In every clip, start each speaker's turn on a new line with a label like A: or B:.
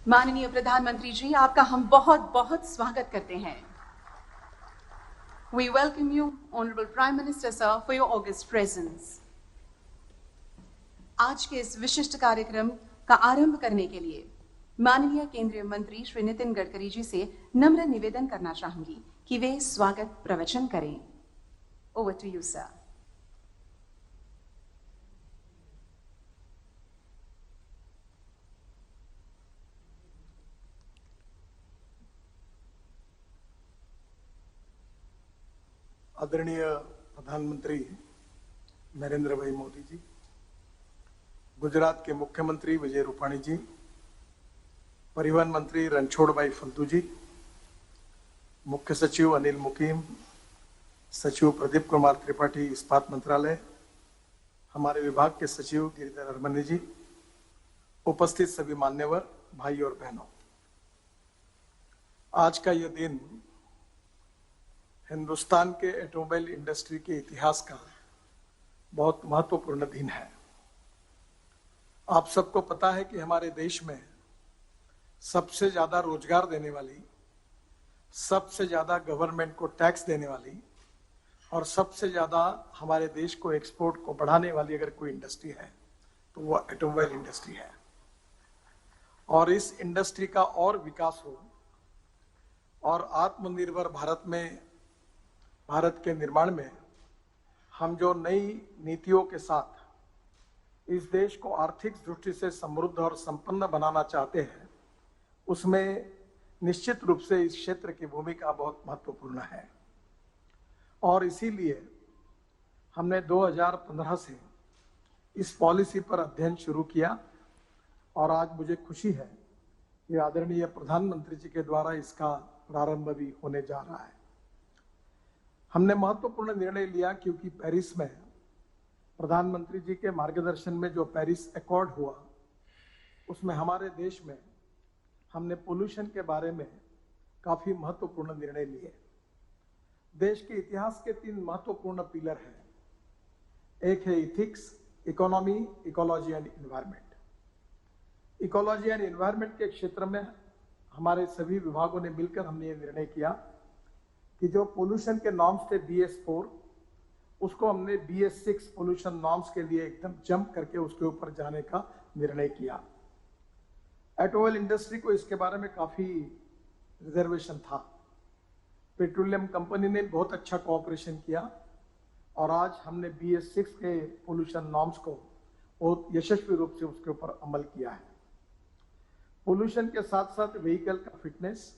A: माननीय प्रधानमंत्री जी, आपका हम बहुत बहुत स्वागत करते हैं। We welcome you, Honorable Prime Minister Sir, for your august presence. आज के इस विशिष्ट कार्यक्रम का आरंभ करने के लिए माननीय केंद्रीय मंत्री श्री नितिन गडकरी जी से नम्र निवेदन करना चाहूंगी कि वे स्वागत प्रवचन करें। Over to you, sir.
B: आदरणीय प्रधानमंत्री नरेंद्र भाई मोदी जी, गुजरात के मुख्यमंत्री विजय रूपाणी जी, परिवहन मंत्री रणछोड़ भाई फल्दू जी, मुख्य सचिव अनिल मुकीम, सचिव प्रदीप कुमार त्रिपाठी इस्पात मंत्रालय, हमारे विभाग के सचिव गिरिधर अरमने जी, उपस्थित सभी मान्यवर भाई और बहनों, आज का यह दिन हिंदुस्तान के ऑटोमोबाइल इंडस्ट्री के इतिहास का बहुत महत्वपूर्ण दिन है। आप सबको पता है कि हमारे देश में सबसे ज्यादा रोजगार देने वाली, सबसे ज्यादा गवर्नमेंट को टैक्स देने वाली और सबसे ज्यादा हमारे देश को एक्सपोर्ट को बढ़ाने वाली अगर कोई इंडस्ट्री है तो वो ऑटोमोबाइल इंडस्ट्री है। और इस इंडस्ट्री का और विकास हो और आत्मनिर्भर भारत में, भारत के निर्माण में हम जो नई नीतियों के साथ इस देश को आर्थिक दृष्टि से समृद्ध और संपन्न बनाना चाहते हैं, उसमें निश्चित रूप से इस क्षेत्र की भूमिका बहुत महत्वपूर्ण है। और इसीलिए हमने 2015 से इस पॉलिसी पर अध्ययन शुरू किया और आज मुझे खुशी है कि आदरणीय प्रधानमंत्री जी के द्वारा इसका प्रारंभ भी होने जा रहा है। हमने महत्वपूर्ण निर्णय लिया क्योंकि पेरिस में प्रधानमंत्री जी के मार्गदर्शन में जो पेरिस एकॉर्ड हुआ, उसमें हमारे देश में हमने पोल्यूशन के बारे में काफी महत्वपूर्ण निर्णय लिए। देश के इतिहास के 3 महत्वपूर्ण पिलर हैं। एक है ethics, economy, ecology and environment. Ecology and environment के क्षेत्र में हमारे सभी विभागों ने मिलकर हमने ये निर्णय किया कि जो पोल्यूशन के नॉर्म्स थे BS4, उसको हमने BS6 पोल्यूशन नॉर्म्स के लिए एकदम जंप करके उसके ऊपर जाने का निर्णय किया। ऑटोमोबाइल इंडस्ट्री को इसके बारे में काफी रिजर्वेशन था। पेट्रोलियम कंपनी ने बहुत अच्छा कोऑपरेशन किया और आज हमने BS6 के पोल्यूशन नॉर्म्स को बहुत यशस्वी रूप से उसके ऊपर अमल किया है। पोल्यूशन के साथ साथ व्हीकल का फिटनेस,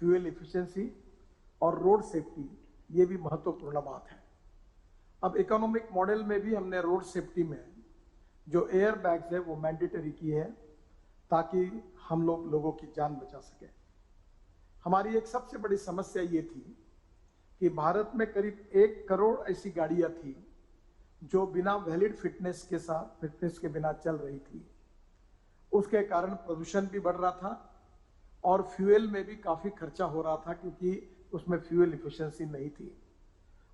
B: फ्यूल इफिशिएंसी और रोड सेफ्टी, ये भी महत्वपूर्ण बात है। अब इकोनॉमिक मॉडल में भी हमने रोड सेफ्टी में जो एयर बैग्स है वो मैंडेटरी की है ताकि हम लोगों की जान बचा सके। हमारी एक सबसे बड़ी समस्या ये थी कि भारत में करीब 1 करोड़ ऐसी गाड़ियां थी जो बिना वैलिड फिटनेस के बिना चल रही थी। उसके कारण प्रदूषण भी बढ़ रहा था और फ्यूल में भी काफी खर्चा हो रहा था क्योंकि उसमें फ्यूल इफिशिएंसी नहीं थी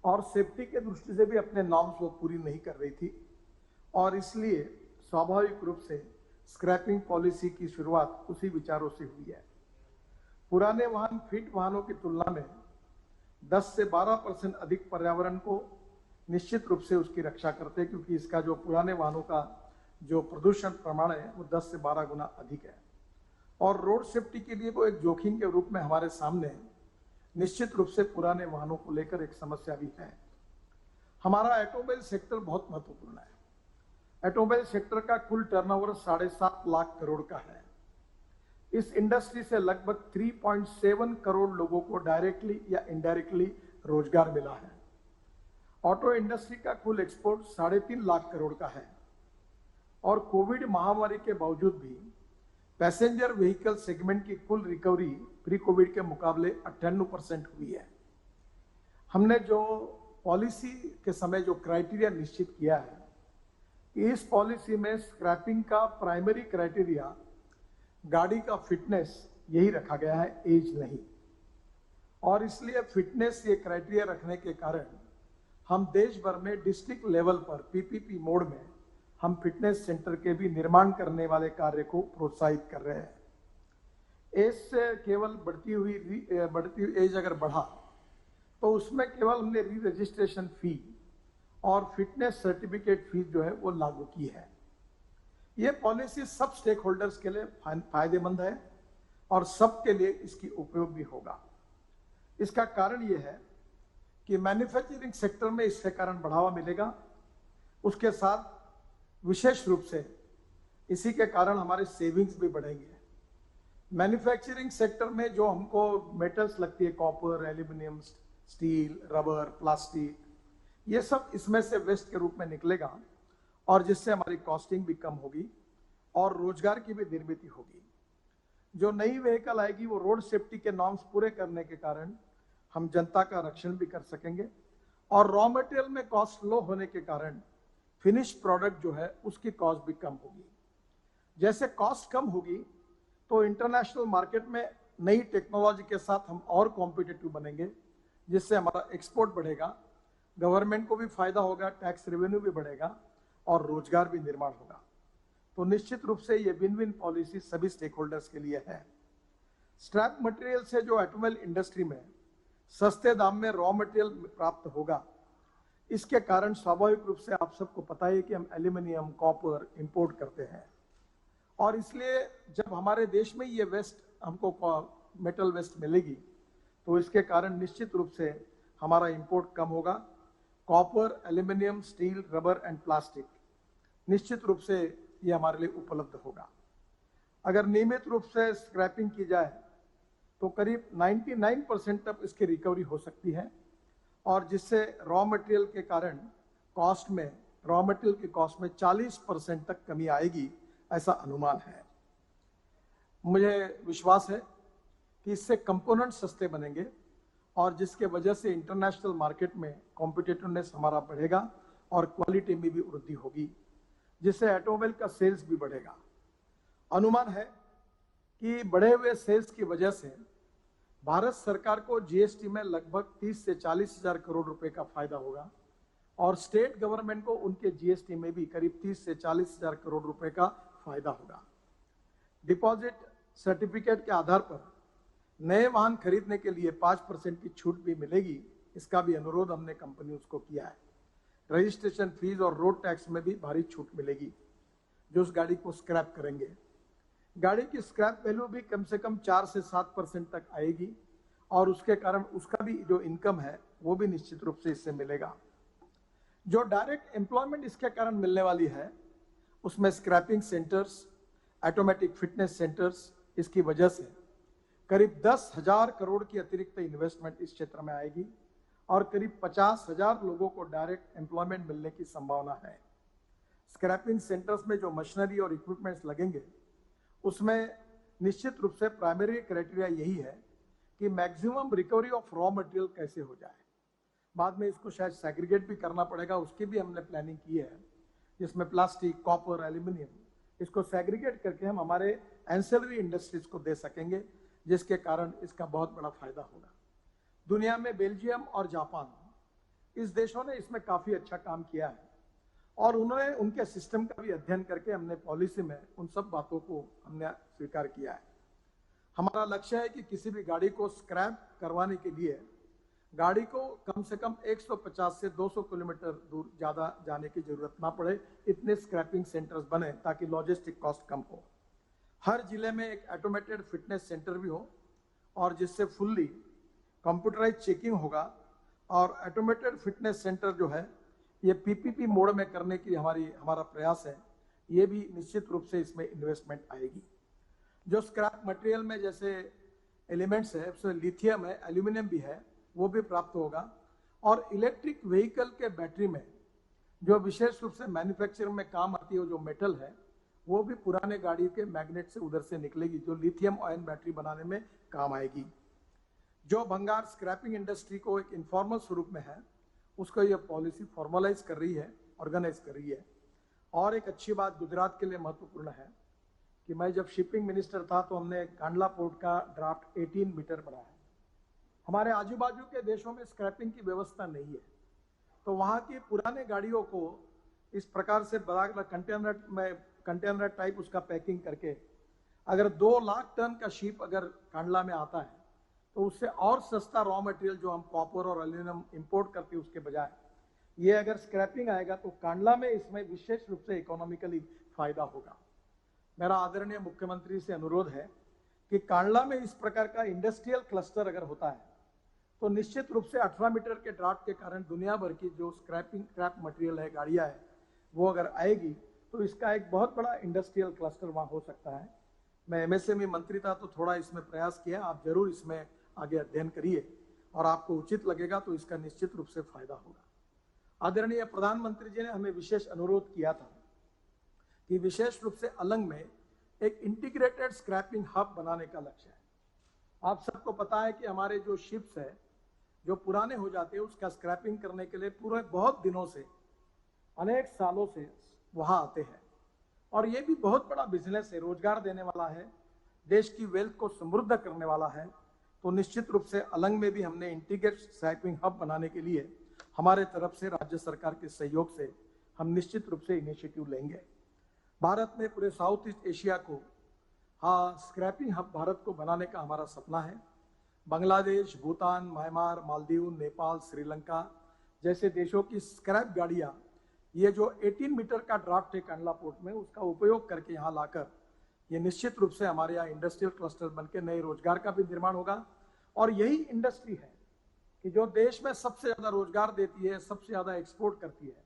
B: और सेफ्टी के दृष्टि से भी अपने नॉर्म्स वो पूरी नहीं कर रही थी। और इसलिए स्वाभाविक रूप से स्क्रैपिंग पॉलिसी की शुरुआत उसी विचारों से हुई है। पुराने वाहन फिट वाहनों की तुलना में 10 से 12% अधिक पर्यावरण को निश्चित रूप से उसकी रक्षा करते हैं, क्योंकि इसका जो पुराने वाहनों का जो प्रदूषण प्रमाण है वो 10 से 12 गुना अधिक है। और रोड सेफ्टी के लिए वो एक जोखिम के रूप में हमारे सामने निश्चित रूप से पुराने वाहनों को लेकर एक समस्या भी है। हमारा ऑटोमोबाइल सेक्टर बहुत महत्वपूर्ण है। ऑटोमोबाइल सेक्टर का कुल टर्नओवर 7.5 लाख करोड़ का है। इस इंडस्ट्री से लगभग 3.7 करोड़ लोगों को डायरेक्टली या इनडायरेक्टली रोजगार मिला है। ऑटो इंडस्ट्री का कुल एक्सपोर्ट 3.5 लाख करोड़ का है और कोविड महामारी के बावजूद भी पैसेंजर व्हीकल सेगमेंट की कुल रिकवरी प्री कोविड के मुकाबले 98% हुई है। हमने जो पॉलिसी के समय जो क्राइटेरिया निश्चित किया है, इस पॉलिसी में स्क्रैपिंग का प्राइमरी क्राइटेरिया गाड़ी का फिटनेस यही रखा गया है, एज नहीं। और इसलिए फिटनेस ये क्राइटेरिया रखने के कारण हम देश भर में डिस्ट्रिक्ट लेवल पर PPP मोड में हम फिटनेस सेंटर के भी निर्माण करने वाले कार्य को प्रोत्साहित कर रहे हैं। एज से केवल बढ़ती हुई एज अगर बढ़ा तो उसमें केवल हमने री रजिस्ट्रेशन फी और फिटनेस सर्टिफिकेट फीस जो है वो लागू की है। ये पॉलिसी सब स्टेक होल्डर्स के लिए फायदेमंद है और सबके लिए इसकी उपयोग भी होगा। इसका कारण ये है कि मैन्युफैक्चरिंग सेक्टर में इसके कारण बढ़ावा मिलेगा। उसके साथ विशेष रूप से इसी के कारण हमारे सेविंग्स भी बढ़ेंगे। मैन्युफैक्चरिंग सेक्टर में जो हमको मेटल्स लगती है, copper, aluminium, steel, rubber, plastic, ये सब इसमें से वेस्ट के रूप में निकलेगा और जिससे हमारी कॉस्टिंग भी कम होगी और रोजगार की भी निर्मित होगी। जो नई व्हीकल आएगी वो रोड सेफ्टी के नॉर्म्स पूरे करने के कारण हम जनता का रक्षण भी कर सकेंगे और रॉ मटेरियल में कॉस्ट लो होने के कारण फिनिश प्रोडक्ट जो है उसकी कॉस्ट भी कम होगी। जैसे कॉस्ट कम होगी तो इंटरनेशनल मार्केट में नई टेक्नोलॉजी के साथ हम और कॉम्पिटिटिव बनेंगे, जिससे हमारा एक्सपोर्ट बढ़ेगा, गवर्नमेंट को भी फायदा होगा, टैक्स रेवेन्यू भी बढ़ेगा और रोजगार भी निर्माण होगा। तो निश्चित रूप से ये विन विन पॉलिसी सभी स्टेक होल्डर्स के लिए है। स्क्रैप मटेरियल से जो ऑटोमोबाइल इंडस्ट्री में सस्ते दाम में रॉ मटेरियल प्राप्त होगा, इसके कारण स्वाभाविक रूप से आप सबको पता है कि हम एल्यूमिनियम, कॉपर इंपोर्ट करते हैं और इसलिए जब हमारे देश में ये वेस्ट हमको मेटल वेस्ट मिलेगी तो इसके कारण निश्चित रूप से हमारा इंपोर्ट कम होगा। Copper, aluminium, steel, rubber and plastic निश्चित रूप से ये हमारे लिए उपलब्ध होगा। अगर नियमित रूप से स्क्रैपिंग की जाए तो करीब 99% तक इसकी रिकवरी हो सकती है और जिससे रॉ मटेरियल के कारण रॉ मटेरियल की कॉस्ट में 40% तक कमी आएगी, ऐसा अनुमान है। मुझे विश्वास है कि इससे कंपोनेंट सस्ते बनेंगे और जिसके वजह से इंटरनेशनल मार्केट में कॉम्पिटिटिवनेस हमारा बढ़ेगा और क्वालिटी में भी वृद्धि होगी, जिससे ऑटोमोबाइल का सेल्स भी बढ़ेगा। अनुमान है कि बढ़े हुए सेल्स की वजह से भारत सरकार को जीएसटी में लगभग 30 से 40 हजार करोड़ रुपए का फायदा होगा और स्टेट गवर्नमेंट को उनके जीएसटी में भी करीब 30 से 40 हजार करोड़ रुपए का फायदा होगा। डिपॉजिट सर्टिफिकेट के आधार पर नए वाहन खरीदने के लिए 5% की छूट भी मिलेगी। इसका भी अनुरोध हमने कंपनियों को किया है। रजिस्ट्रेशन फीस और रोड टैक्स में भी भारी छूट मिलेगी जो उस गाड़ी को स्क्रैप करेंगे। गाड़ी की स्क्रैप वैल्यू भी कम से कम 4 से 7% तक आएगी और उसके कारण उसका भी जो इनकम है वो भी निश्चित रूप से इससे मिलेगा। जो डायरेक्ट एम्प्लॉयमेंट इसके कारण मिलने वाली है उसमें scrapping centres, automatic fitness centres, इसकी वजह से करीब 10,000 करोड़ की अतिरिक्त इन्वेस्टमेंट इस क्षेत्र में आएगी और करीब 50,000 लोगों को डायरेक्ट एम्प्लॉयमेंट मिलने की संभावना है। स्क्रैपिंग सेंटर्स में जो मशीनरी और इक्विपमेंट्स लगेंगे उसमें निश्चित रूप से प्राइमरी क्राइटेरिया यही है कि maximum recovery of raw material कैसे हो जाए। बाद में इसको शायद सेग्रीगेट भी करना पड़ेगा, उसकी भी हमने प्लानिंग की है, जिसमें प्लास्टिक, कॉपर, एल्यूमिनियम, इसको सेग्रीगेट करके हम हमारे एंसेलरी इंडस्ट्रीज को दे सकेंगे, जिसके कारण इसका बहुत बड़ा फायदा होगा। दुनिया में बेल्जियम और जापान, इस देशों ने इसमें काफी अच्छा काम किया है और उन्होंने उनके सिस्टम का भी अध्ययन करके हमने पॉलिसी में उन सब बातों को हमने स्वीकार किया है। हमारा लक्ष्य है कि किसी भी गाड़ी को स्क्रैप करवाने के लिए गाड़ी को कम से कम 150 से 200 किलोमीटर दूर ज्यादा जाने की जरूरत ना पड़े, इतने स्क्रैपिंग सेंटर्स बने ताकि लॉजिस्टिक कॉस्ट कम हो। हर जिले में एक ऑटोमेटेड फिटनेस सेंटर भी हो और जिससे फुल्ली कंप्यूटराइज चेकिंग होगा और ऑटोमेटेड फिटनेस सेंटर जो है ये पीपीपी मोड में करने की हमारा प्रयास है। ये भी निश्चित रूप से इसमें इन्वेस्टमेंट आएगी। जो स्क्रैप मटेरियल में जैसे एलिमेंट्स है उसमें लिथियम है, एल्यूमिनियम भी है, वो भी प्राप्त होगा और इलेक्ट्रिक व्हीकल के बैटरी में जो विशेष रूप से मैन्युफैक्चरिंग में काम आती है जो मेटल है वो भी पुराने गाड़ी के मैग्नेट से उधर से निकलेगी, जो लिथियम आयन बैटरी बनाने में काम आएगी। जो भंगार स्क्रैपिंग इंडस्ट्री को एक इनफॉर्मल स्वरूप में है उसको यह पॉलिसी फॉर्मलाइज कर रही है, ऑर्गेनाइज कर रही है। और एक अच्छी बात गुजरात के लिए महत्वपूर्ण है कि मैं जब शिपिंग मिनिस्टर था तो हमने कांडला पोर्ट का ड्राफ्ट 18 मीटर बनाया है। हमारे आजू बाजू के देशों में स्क्रैपिंग की व्यवस्था नहीं है, तो वहां की पुराने गाड़ियों को इस प्रकार से कंटेनर टाइप उसका पैकिंग करके अगर 2 लाख टन का शिप अगर कांडला में आता है तो उससे और सस्ता रॉ मटेरियल जो हम कॉपर और एल्यूमिनियम इंपोर्ट करते हैं उसके बजाय ये अगर स्क्रैपिंग आएगा तो कांडला में इसमें विशेष रूप से इकोनॉमिकली फायदा होगा। मेरा आदरणीय मुख्यमंत्री से अनुरोध है कि कांडला में इस प्रकार का इंडस्ट्रियल क्लस्टर अगर होता है तो निश्चित रूप से 18 मीटर के ड्राफ्ट के कारण दुनिया भर की जो स्क्रैप मटेरियल है, गाड़ियां है, वो अगर आएगी तो इसका एक बहुत बड़ा इंडस्ट्रियल क्लस्टर वहां हो सकता है। मैं एमएसएमई मंत्री था तो थोड़ा इसमें प्रयास किया, आप जरूर इसमें आगे अध्ययन करिए और आपको उचित लगेगा तो इसका निश्चित रूप से फायदा होगा। आदरणीय प्रधानमंत्री जी ने हमें विशेष अनुरोध किया था कि विशेष रूप से अलंग में एक इंटीग्रेटेड स्क्रैपिंग हब बनाने का लक्ष्य है। आप सबको पता है कि हमारे जो शिप्स है जो पुराने हो जाते हैं उसका स्क्रैपिंग करने के लिए पूरे बहुत दिनों से, अनेक सालों से वहां आते हैं और ये भी बहुत बड़ा बिजनेस है, रोजगार देने वाला है, देश की वेल्थ को समृद्ध करने वाला है। तो निश्चित रूप से अलंग में भी हमने इंटीग्रेटेड स्क्रैपिंग हब बनाने के लिए हमारे तरफ से राज्य सरकार के सहयोग से हम निश्चित रूप से इनिशिएटिव लेंगे। भारत में पूरे साउथ ईस्ट एशिया को स्क्रैपिंग हब भारत को बनाने का हमारा सपना है। बांग्लादेश, भूटान, म्यांमार, मालदीव, नेपाल, श्रीलंका जैसे देशों की स्क्रैप गाड़ियां ये जो 18 मीटर का ड्राफ्ट है कांडला पोर्ट में उसका उपयोग करके यहाँ लाकर ये निश्चित रूप से हमारे यहाँ इंडस्ट्रियल क्लस्टर बनकर नए रोजगार का भी निर्माण होगा। और यही इंडस्ट्री है कि जो देश में सबसे ज्यादा रोजगार देती है, सबसे ज्यादा एक्सपोर्ट करती है।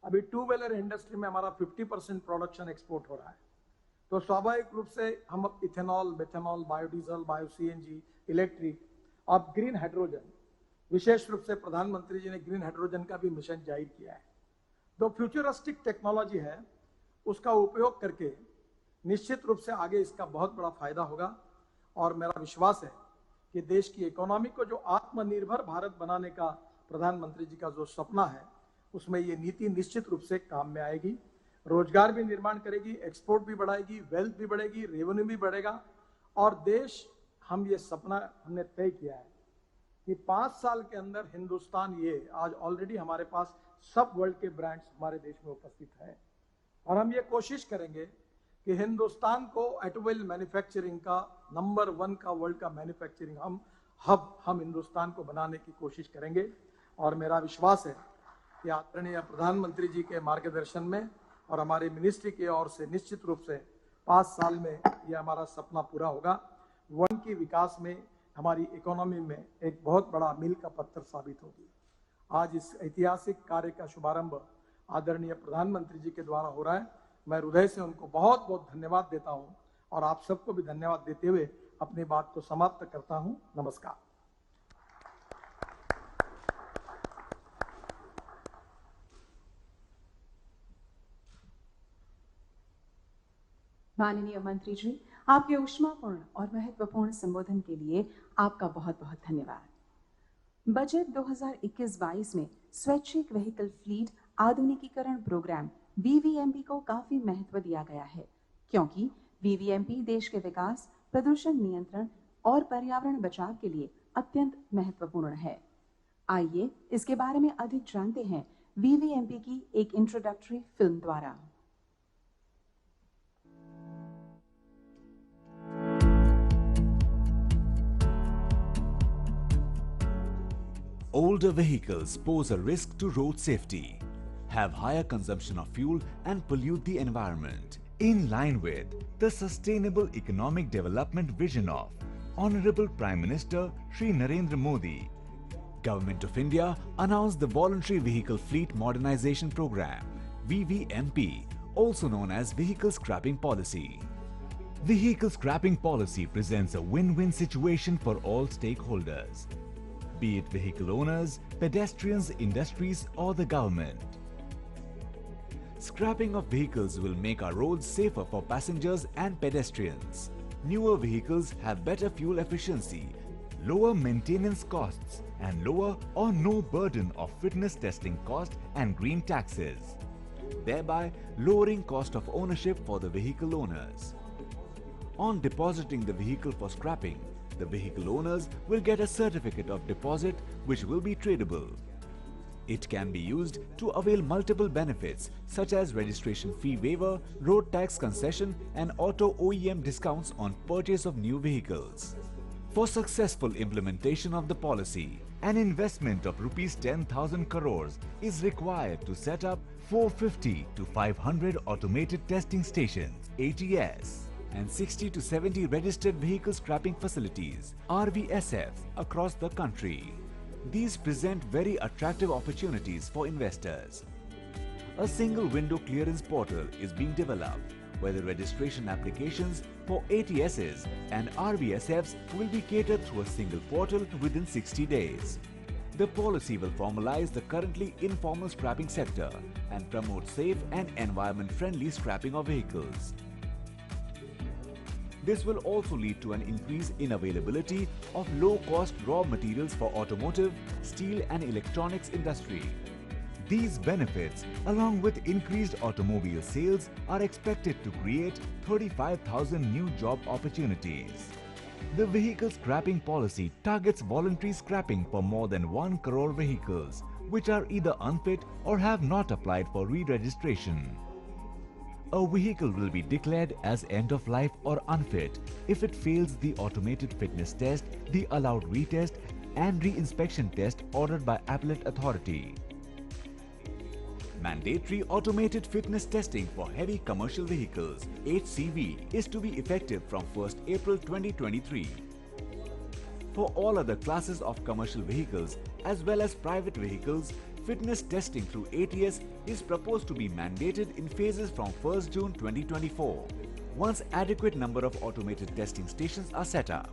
B: अभी टू व्हीलर इंडस्ट्री में हमारा 50% प्रोडक्शन एक्सपोर्ट हो रहा है। तो स्वाभाविक रूप से हम ethanol, methanol, biodiesel, bio CNG, electric, अब ग्रीन हाइड्रोजन, विशेष रूप से प्रधानमंत्री जी ने ग्रीन हाइड्रोजन का भी मिशन जाहिर किया है। जो फ्यूचरिस्टिक टेक्नोलॉजी है उसका उपयोग करके निश्चित रूप से आगे इसका बहुत बड़ा फायदा होगा। और मेरा विश्वास है कि देश की इकोनॉमी को जो आत्मनिर्भर भारत बनाने का प्रधानमंत्री जी का जो सपना है उसमें ये नीति निश्चित रूप से काम में आएगी, रोजगार भी निर्माण करेगी, एक्सपोर्ट भी बढ़ाएगी, वेल्थ भी बढ़ेगी, रेवेन्यू भी बढ़ेगा। और देश, हम ये सपना हमने तय किया है कि 5 साल के अंदर हिंदुस्तान, ये आज ऑलरेडी हमारे पास सब वर्ल्ड के ब्रांड्स हमारे देश में उपस्थित है और हम ये कोशिश करेंगे कि हिंदुस्तान को ऑटोमोबाइल मैन्युफैक्चरिंग का नंबर 1 का वर्ल्ड का मैन्युफैक्चरिंग हम हिंदुस्तान को बनाने की कोशिश करेंगे। और मेरा विश्वास है कि आदरणीय प्रधानमंत्री जी के मार्गदर्शन में और हमारे मिनिस्ट्री की ओर से निश्चित रूप से 5 साल में यह हमारा सपना पूरा होगा। वन की विकास में हमारी इकोनॉमी में एक बहुत बड़ा मील का पत्थर साबित होगी। आज इस ऐतिहासिक कार्य का शुभारंभ आदरणीय प्रधानमंत्री जी के द्वारा हो रहा है। मैं हृदय से उनको बहुत बहुत धन्यवाद देता हूं और आप सबको भी धन्यवाद देते हुए अपनी बात को समाप्त करता हूं। नमस्कार।
A: माननीय मंत्री जी, आपके ऊष्मापूर्ण और महत्वपूर्ण संबोधन के लिए आपका बहुत बहुत धन्यवाद। बजट 2021-22 में स्वैच्छिक व्हीकल फ्लीट आधुनिकीकरण प्रोग्राम वीवीएमपी को काफी महत्व दिया गया है, क्योंकि वीवीएमपी देश के विकास, प्रदूषण नियंत्रण और पर्यावरण बचाव के लिए अत्यंत महत्वपूर्ण है। आइए इसके बारे में अधिक जानते हैं वीवीएमपी की एक इंट्रोडक्टरी फिल्म द्वारा।
C: Older vehicles pose a risk to road safety, have higher consumption of fuel and pollute the environment. In line with the Sustainable Economic Development Vision of Honorable Prime Minister Shri Narendra Modi, Government of India announced the Voluntary Vehicle Fleet Modernization Program, VVMP, also known as Vehicle Scrapping Policy. Vehicle Scrapping Policy presents a win-win situation for all stakeholders, be it vehicle owners, pedestrians, industries or the government. Scrapping of vehicles will make our roads safer for passengers and pedestrians. Newer vehicles have better fuel efficiency, lower maintenance costs and lower or no burden of fitness testing cost and green taxes, thereby lowering cost of ownership for the vehicle owners. On depositing the vehicle for scrapping, the vehicle owners will get a certificate of deposit which will be tradable. It can be used to avail multiple benefits such as registration fee waiver, road tax concession and auto OEM discounts on purchase of new vehicles. For successful implementation of the policy, an investment of rupees 10,000 crores is required to set up 450 to 500 automated testing stations (ATS) and 60 to 70 registered vehicle scrapping facilities (RVSF) across the country. These present very attractive opportunities for investors. A single window clearance portal is being developed where the registration applications for ATSs and RVSFs will be catered through a single portal within 60 days. The policy will formalize the currently informal scrapping sector and promote safe and environment-friendly scrapping of vehicles. This will also lead to an increase in availability of low-cost raw materials for automotive, steel and electronics industry. These benefits, along with increased automobile sales, are expected to create 35,000 new job opportunities. The vehicle scrapping policy targets voluntary scrapping for more than 1 crore vehicles, which are either unfit or have not applied for re-registration. A vehicle will be declared as end of life or unfit if it fails the automated fitness test, the allowed retest and re-inspection test ordered by appellate authority. Mandatory automated fitness testing for heavy commercial vehicles (HCV) is to be effective from 1st April 2023. For all other classes of commercial vehicles as well as private vehicles, fitness testing through ATS is proposed to be mandated in phases from 1st June 2024, once adequate number of automated testing stations are set up.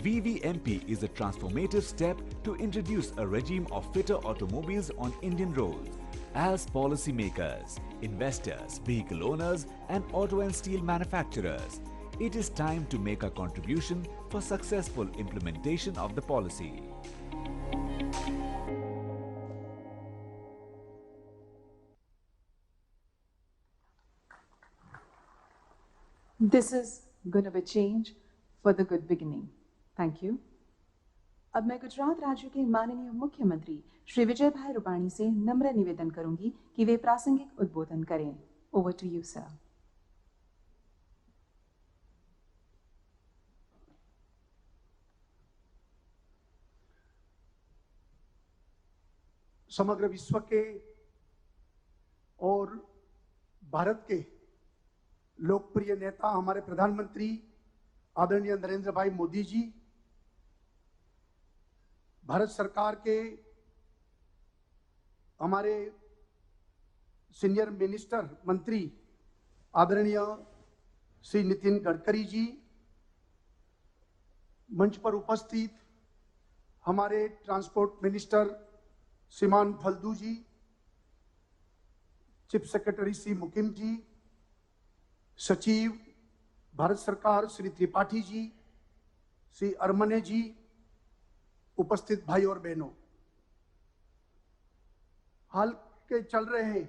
C: VVMP is a transformative step to introduce a regime of fitter automobiles on Indian roads. As policymakers, investors, vehicle owners and auto and steel manufacturers, it is time to make a contribution for successful implementation of the policy.
A: This is going to be change for the good beginning. Thank you. अब मैं गुजरात राज्य के माननीय मुख्यमंत्री श्री विजय भाई रूपाणी से नम्र निवेदन करूंगी कि वे प्रासंगिक उद्बोधन करें। Over to you, sir.
D: समग्र विश्व के और भारत के लोकप्रिय नेता हमारे प्रधानमंत्री आदरणीय नरेंद्र भाई मोदी जी, भारत सरकार के हमारे सीनियर मिनिस्टर मंत्री आदरणीय श्री नितिन गडकरी जी, मंच पर उपस्थित हमारे ट्रांसपोर्ट मिनिस्टर श्रीमान फल्दू जी, चीफ सेक्रेटरी श्री मुकिम जी, सचिव भारत सरकार श्री त्रिपाठी जी, श्री अरमने जी, उपस्थित भाई और बहनों, हाल के चल रहे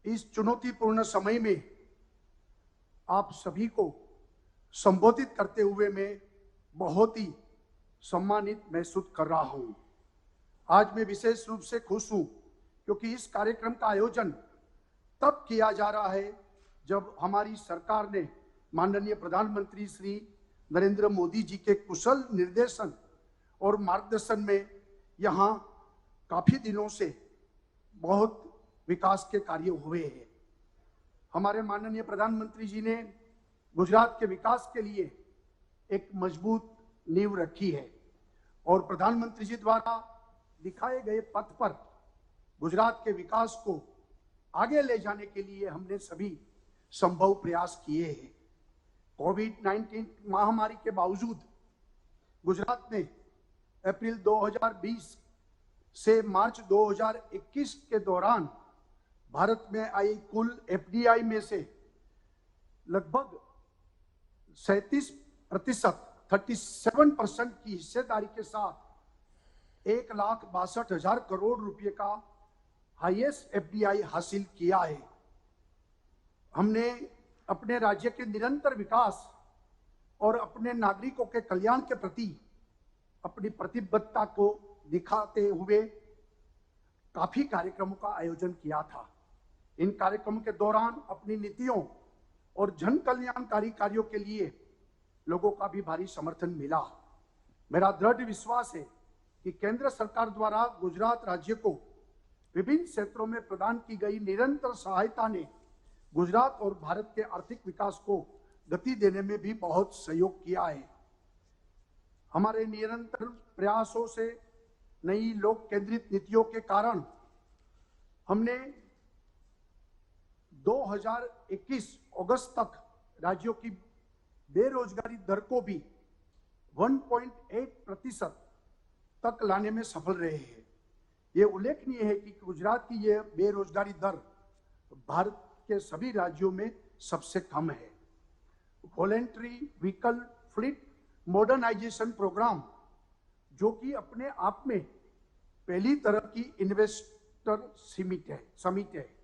D: इस चुनौतीपूर्ण समय में आप सभी को संबोधित करते हुए मैं बहुत ही सम्मानित महसूस कर रहा हूं। आज मैं विशेष रूप से खुश हूं क्योंकि इस कार्यक्रम का आयोजन तब किया जा रहा है जब हमारी सरकार ने माननीय प्रधानमंत्री श्री नरेंद्र मोदी जी के कुशल निर्देशन और मार्गदर्शन में यहाँ काफी दिनों से बहुत विकास के कार्य हुए हैं। हमारे माननीय प्रधानमंत्री जी ने गुजरात के विकास के लिए एक मजबूत नींव रखी है और प्रधानमंत्री जी द्वारा दिखाए गए पथ पर गुजरात के विकास को आगे ले जाने के लिए हमने सभी संभव प्रयास किए हैं। कोविड-19 महामारी के बावजूद गुजरात ने अप्रैल 2020 से मार्च 2021 के दौरान भारत में आई कुल एफडीआई में से लगभग 37% 37% की हिस्सेदारी के साथ 1,62,000 करोड़ रुपए का हाईएस्ट एफडीआई हासिल किया है। हमने अपने राज्य के निरंतर विकास और अपने नागरिकों के कल्याण के प्रति अपनी प्रतिबद्धता को दिखाते हुए काफी कार्यक्रमों का आयोजन किया था। इन कार्यक्रमों के दौरान अपनी नीतियों और जन कल्याणकारी कार्यों के लिए लोगों का भी भारी समर्थन मिला। मेरा दृढ़ विश्वास है कि केंद्र सरकार द्वारा गुजरात राज्य को विभिन्न क्षेत्रों में प्रदान की गई निरंतर सहायता ने गुजरात और भारत के आर्थिक विकास को गति देने में भी बहुत सहयोग किया है। हमारे निरंतर प्रयासों से नई लोक केंद्रित नीतियों के कारण हमने 2021 अगस्त तक राज्यों की बेरोजगारी दर को भी 1.8% तक लाने में सफल रहे हैं। ये उल्लेखनीय है कि गुजरात की यह बेरोजगारी दर भारत के सभी राज्यों में सबसे कम है। Voluntary vehicle fleet modernisation programme, जो कि अपने आप में पहली तरह की इन्वेस्टर समिट है।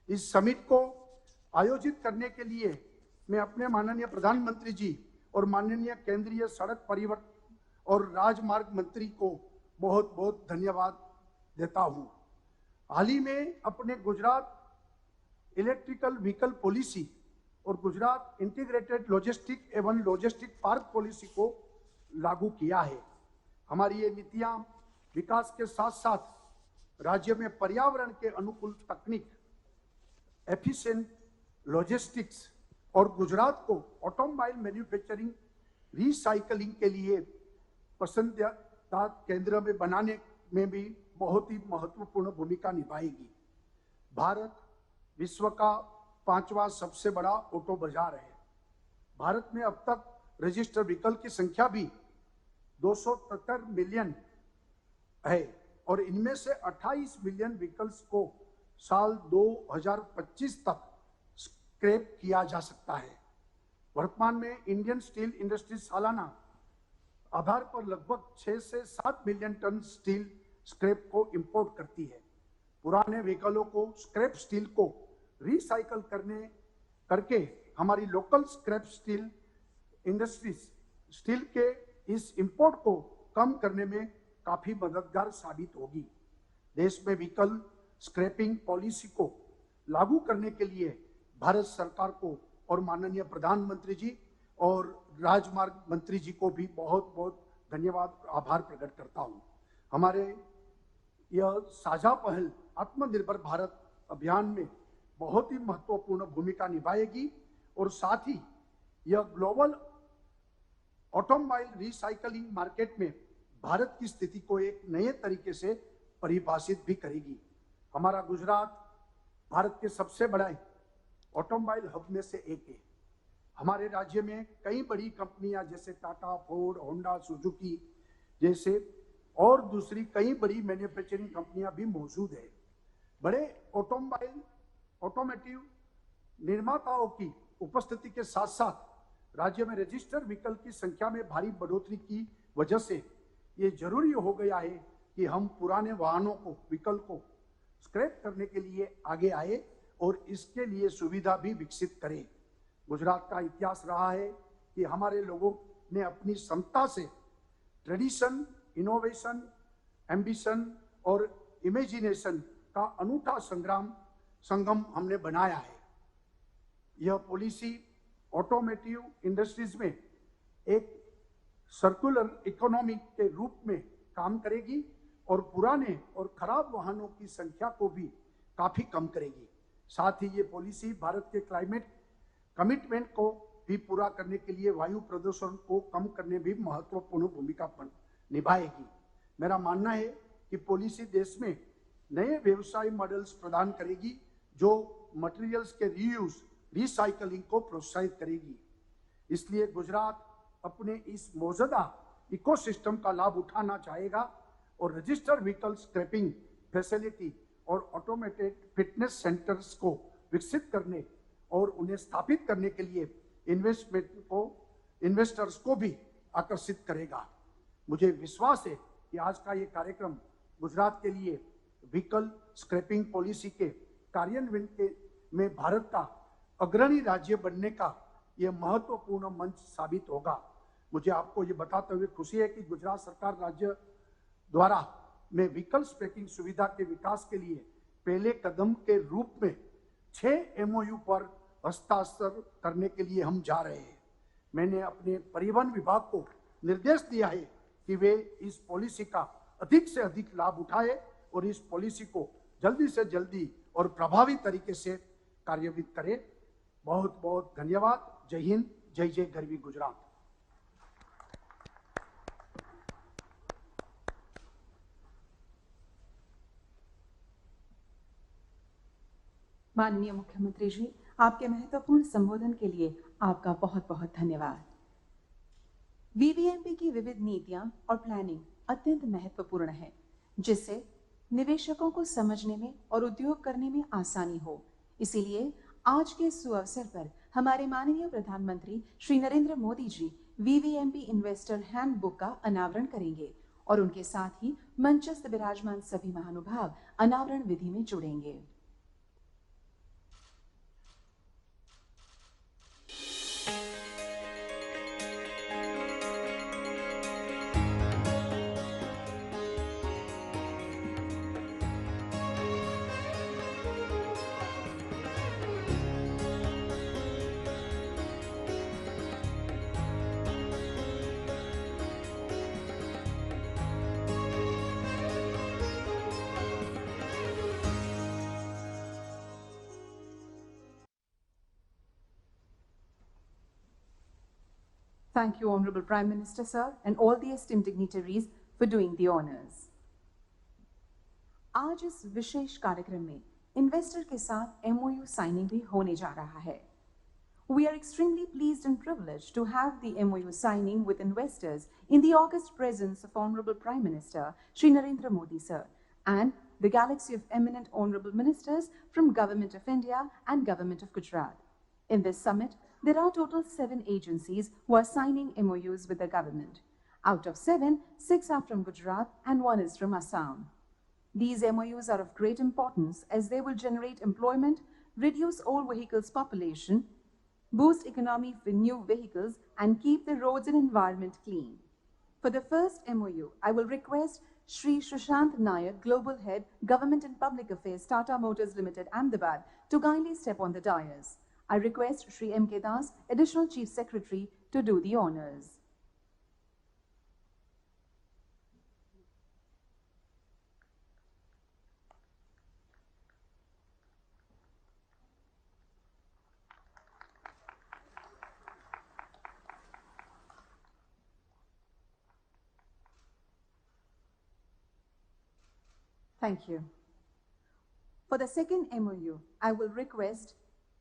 D: इस समिट को आयोजित करने के लिए मैं अपने माननीय प्रधानमंत्री जी और माननीय केंद्रीय सड़क परिवहन और राजमार्ग मंत्री को बहुत बहुत धन्यवाद देता हूं। हाल ही में अपने गुजरात इलेक्ट्रिकल व्हीकल पॉलिसी और गुजरात इंटीग्रेटेड लॉजिस्टिक एवं लॉजिस्टिक पार्क पॉलिसी को लागू किया है। हमारी ये नीतियां विकास के साथ साथ राज्य में पर्यावरण के अनुकूल तकनीक, एफिशिएंट लॉजिस्टिक्स और गुजरात को ऑटोमोबाइल मैन्युफैक्चरिंग रिसाइकलिंग के लिए पसंदीदा केंद्र में बनाने में भी बहुत ही महत्वपूर्ण भूमिका निभाएगी। भारत विश्व का 5वां सबसे बड़ा ऑटो बाजार है। भारत में अब तक रजिस्टर्ड व्हीकल की संख्या भी 273 मिलियन है और इनमें से 28 मिलियन व्हीकल्स को साल 2025 तक स्क्रैप किया जा सकता है। वर्तमान में इंडियन स्टील इंडस्ट्री सालाना आधार पर लगभग 6 से 7 मिलियन टन स्टील स्क्रैप को इंपोर्ट करती है। पुराने व्हीकलों को स्क्रैप स्टील को रिसाइकल करके हमारी local scrap steel industries steel के इस इंपोर्ट को कम करने में काफी मददगार साबित होगी। देश में व्हीकल स्क्रैपिंग पॉलिसी को लागू करने के लिए भारत सरकार को और माननीय प्रधानमंत्री जी और राजमार्ग मंत्री जी को भी बहुत बहुत धन्यवाद आभार प्रकट करता हूं। हमारे यह साझा पहल आत्मनिर्भर भारत अभियान में बहुत ही महत्वपूर्ण भूमिका निभाएगी और साथ ही यह ग्लोबल ऑटोमोबाइल रिसाइकलिंग मार्केट में भारत की स्थिति को एक नए तरीके से परिभाषित भी करेगी। हमारा गुजरात भारत के सबसे बड़ा ऑटोमोबाइल हब में से एक है। हमारे राज्य में कई बड़ी कंपनियां जैसे टाटा, फोर्ड, होंडा, सुजुकी जैसे और दूसरी कई बड़ी मैन्युफैक्चरिंग कंपनियां भी मौजूद है। बड़े ऑटोमोटिव निर्माताओं की उपस्थिति के साथ साथ राज्य में रजिस्टर्ड व्हीकल की संख्या में भारी बढ़ोतरी की वजह से ये जरूरी हो गया है कि हम पुराने वाहनों को व्हीकल को स्क्रैप करने के लिए आगे आए और इसके लिए सुविधा भी विकसित करें। गुजरात का इतिहास रहा है कि हमारे लोगों ने अपनी क्षमता से ट्रेडिशन, इनोवेशन, एम्बिशन और इमेजिनेशन का अनूठा संगम हमने बनाया है। यह पॉलिसी ऑटोमोटिव इंडस्ट्रीज में एक सर्कुलर इकोनॉमी के रूप में काम करेगी और पुराने और खराब वाहनों की संख्या को भी काफी कम करेगी। साथ ही ये पॉलिसी भारत के क्लाइमेट कमिटमेंट को भी पूरा करने के लिए वायु प्रदूषण को कम करने भी महत्वपूर्ण भूमिका निभाएगी। मेरा मानना है कि पॉलिसी देश में नए व्यवसाय मॉडल्स प्रदान करेगी जो मटेरियल्स के रीयूज, रिसाइकलिंग को प्रोत्साहित करेगी। इसलिए गुजरात अपने इस मौजूदा इकोसिस्टम का लाभ उठाना चाहेगा और रजिस्टर्ड व्हीकल स्क्रैपिंग फैसिलिटी और ऑटोमेटेड फिटनेस सेंटर्स को विकसित करने और उन्हें स्थापित करने के लिए इन्वेस्टर्स को भी आकर्षित करेगा। मुझे विश्वास है कि आज का ये कार्यक्रम गुजरात के लिए व्हीकल स्क्रैपिंग पॉलिसी के कार्यान्वयन में भारत का अग्रणी राज्य बनने का यह महत्वपूर्ण मंच साबित होगा। मुझे आपको ये बताते हुए खुशी है कि गुजरात सरकार राज्य द्वारा में व्हीकल ट्रैकिंग सुविधा के विकास के लिए पहले कदम के रूप में 6 MOU पर हस्ताक्षर करने के लिए हम जा रहे हैं। मैंने अपने परिवहन विभाग को निर्देश दिया है कि वे इस पॉलिसी का अधिक से अधिक लाभ उठाए और इस पॉलिसी को जल्दी से जल्दी और प्रभावी तरीके से कार्यान्वित करें। बहुत बहुत धन्यवाद। जय हिंद, जय जय गरवी गुजरात।
A: माननीय मुख्यमंत्री जी, आपके महत्वपूर्ण संबोधन के लिए आपका बहुत बहुत धन्यवाद। वीवीएमपी की विविध नीतियां और प्लानिंग अत्यंत महत्वपूर्ण है, जिससे निवेशकों को समझने में और उद्योग करने में आसानी हो। इसीलिए आज के सुअवसर पर हमारे माननीय प्रधानमंत्री श्री नरेंद्र मोदी जी वीवीएमपी इन्वेस्टर हैंडबुक का अनावरण करेंगे और उनके साथ ही मंचस्थ विराजमान सभी महानुभाव अनावरण विधि में जुड़ेंगे। Thank you, Honorable Prime Minister, sir, and all the esteemed dignitaries for doing the honors. आज इस विशेष कार्यक्रम में इन्वेस्टर के साथ MOU साइनिंग भी होने जा रहा है। We are extremely pleased and privileged to have the MOU signing with investors in the august presence of Honorable Prime Minister Shri Narendra Modi, sir, and the galaxy of eminent honorable ministers from Government of India and Government of Gujarat. In this summit, there are total 7 agencies who are signing MOUs with the government. Out of 7, 6 are from Gujarat and 1 is from Assam. These MOUs are of great importance as they will generate employment, reduce old vehicles population, boost economy for new vehicles, and keep the roads and environment clean. For the first MOU, I will request Shri Sushant Nair, Global Head, Government and Public Affairs, Tata Motors Limited, Ahmedabad, to kindly step on the dais. I request Shri M.K. Das, Additional Chief Secretary, to do the honors. Thank you. For the second MOU, I will request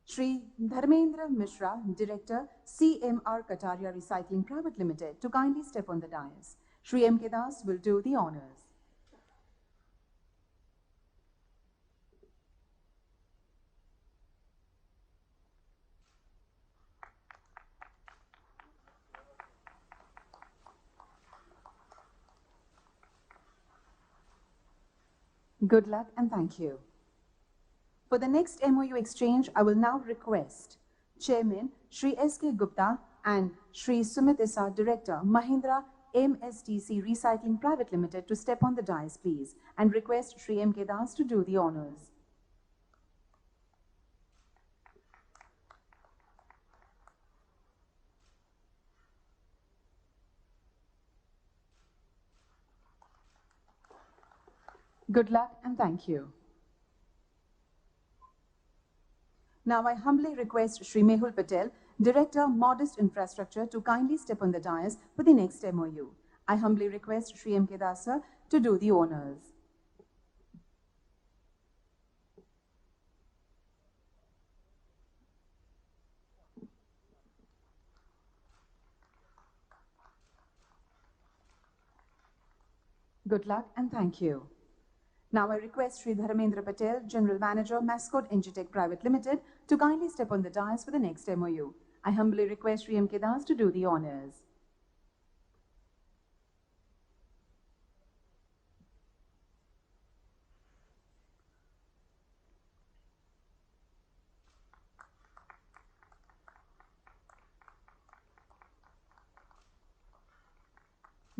A: Shri Dharmendra Mishra, Director, CMR Kataria Recycling Private Limited, to kindly step on the dais. Shri M.K. Das will do the honors. Good luck and thank you. For the next MOU exchange, I will now request Chairman Shri S.K. Gupta and Shri Sumit Issa, Director, Mahindra MSTC Recycling Private Limited, to step on the dais, please, and request Shri M.K. Das to do the honors. Good luck and thank you. Now I humbly request Shri Mehul Patel, Director, Modest Infrastructure, to kindly step on the dais for the next MOU. I humbly request Shri M.K. Das, sir, to do the honors. Good luck and thank you. Now I request Shri Dharmendra Patel, General Manager, Mascot Engitech Private Limited, to kindly step on the dais for the next MOU. I humbly request Shri M.K. Das to do the honors.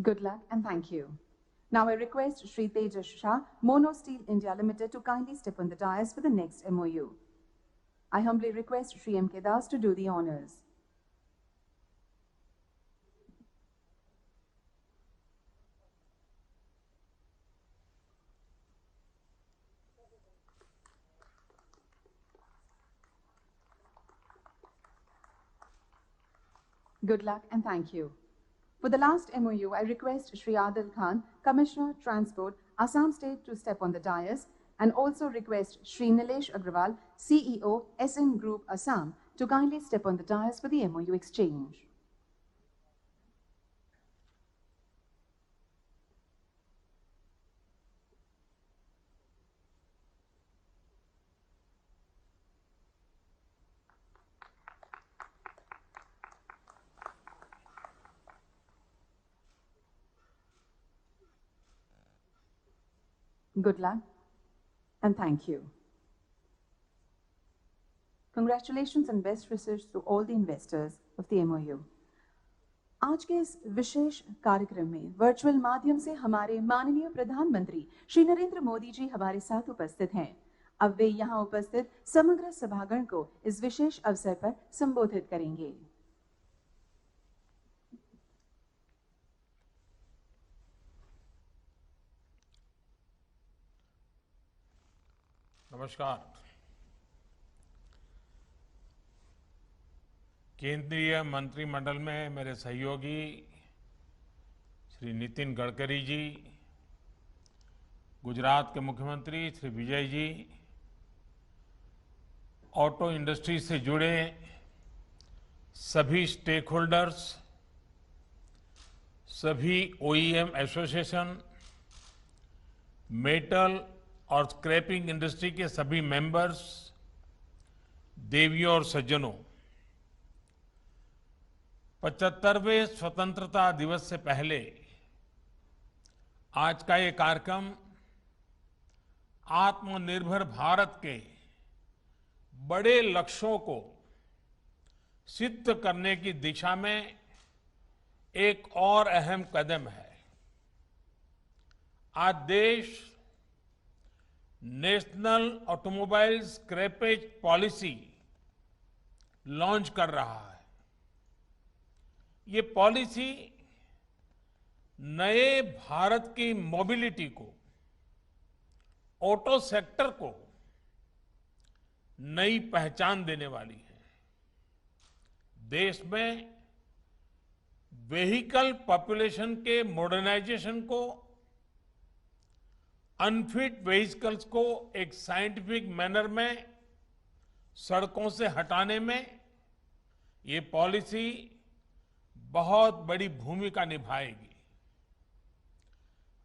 A: Good luck and thank you. Now I request Shri Tejas Shah, Mono Steel India Limited, to kindly step on the dais for the next MOU. I humbly request Shri M. K. Das to do the honors. Good luck and thank you. For the last MOU, I request Shri Adil Khan, Commissioner, Transport, Assam State, to step on the dais, and also request Shri Nilesh Agrawal, CEO, SN Group, Assam, to kindly step on the dais for the MOU exchange. Good luck and thank you. Congratulations and best wishes to all the investors of the MOU. आज के इस विशेष कार्यक्रम में virtual माध्यम से हमारे माननीय प्रधानमंत्री श्री नरेंद्र मोदी जी हमारे साथ उपस्थित हैं। अब वे यहां उपस्थित समग्र सभागण को इस विशेष अवसर पर संबोधित करेंगे।
E: नमस्कार। केंद्रीय मंत्रिमंडल में मेरे सहयोगी श्री नितिन गडकरी जी, गुजरात के मुख्यमंत्री श्री विजय जी, ऑटो इंडस्ट्री से जुड़े सभी स्टेक होल्डर्स, सभी ओईएम एसोसिएशन, मेटल और स्क्रैपिंग इंडस्ट्री के सभी मेंबर्स, देवियों और सज्जनों, 75वें स्वतंत्रता दिवस से पहले आज का ये कार्यक्रम आत्मनिर्भर भारत के बड़े लक्ष्यों को सिद्ध करने की दिशा में एक और अहम कदम है। आज देश national automobile scrappage policy launch कर रहा है। ये पॉलिसी नए भारत की मोबिलिटी को, ऑटो सेक्टर को नई पहचान देने वाली है। देश में व्हीकल पॉपुलेशन के मॉडर्नाइजेशन को, अनफिट व्हीकल्स को एक साइंटिफिक मैनर में सड़कों से हटाने में ये पॉलिसी बहुत बड़ी भूमिका निभाएगी।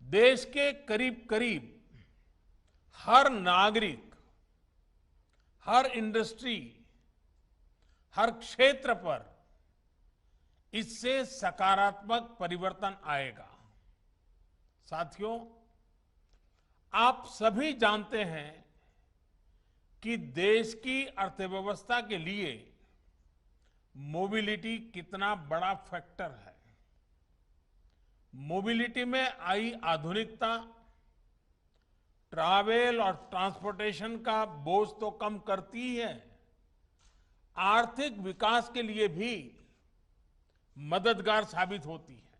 E: देश के करीब करीब हर नागरिक, हर इंडस्ट्री, हर क्षेत्र पर इससे सकारात्मक परिवर्तन आएगा। साथियों, आप सभी जानते हैं कि देश की अर्थव्यवस्था के लिए मोबिलिटी कितना बड़ा फैक्टर है। मोबिलिटी में आई आधुनिकता ट्रैवल और ट्रांसपोर्टेशन का बोझ तो कम करती ही है, आर्थिक विकास के लिए भी मददगार साबित होती है।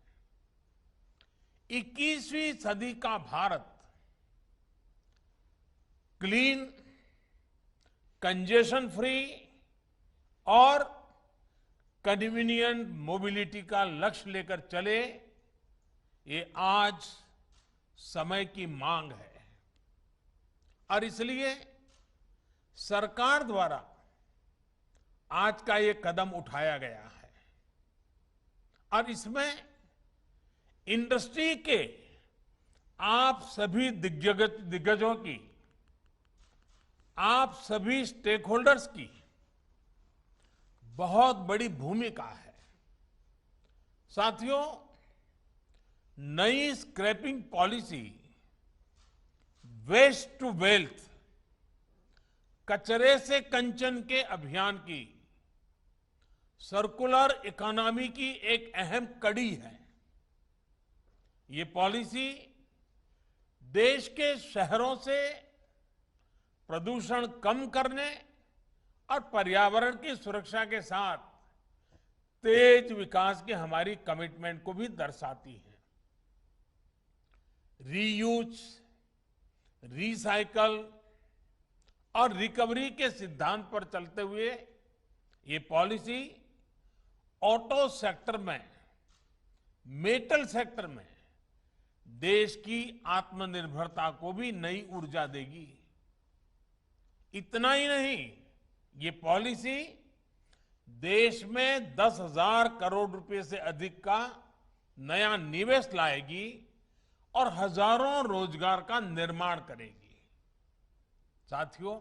E: 21वीं सदी का भारत क्लीन, कंजेशन फ्री और कन्वीनियंट मोबिलिटी का लक्ष्य लेकर चले, ये आज समय की मांग है। और इसलिए सरकार द्वारा आज का ये कदम उठाया गया है। और इसमें इंडस्ट्री के आप सभी दिग्गजों की, आप सभी स्टेक होल्डर्स की बहुत बड़ी भूमिका है। साथियों, नई scrapping policy waste to wealth, कचरे से कंचन के अभियान की, सर्कुलर इकोनॉमी की एक अहम कड़ी है। ये पॉलिसी देश के शहरों से प्रदूषण कम करने और पर्यावरण की सुरक्षा के साथ तेज विकास की हमारी कमिटमेंट को भी दर्शाती है। रीयूज, रिसाइकल और रिकवरी के सिद्धांत पर चलते हुए ये पॉलिसी ऑटो सेक्टर में, मेटल सेक्टर में देश की आत्मनिर्भरता को भी नई ऊर्जा देगी। इतना ही नहीं, ये पॉलिसी देश में 10,000 करोड़ रुपए से अधिक का नया निवेश लाएगी और हजारों रोजगार का निर्माण करेगी। साथियों,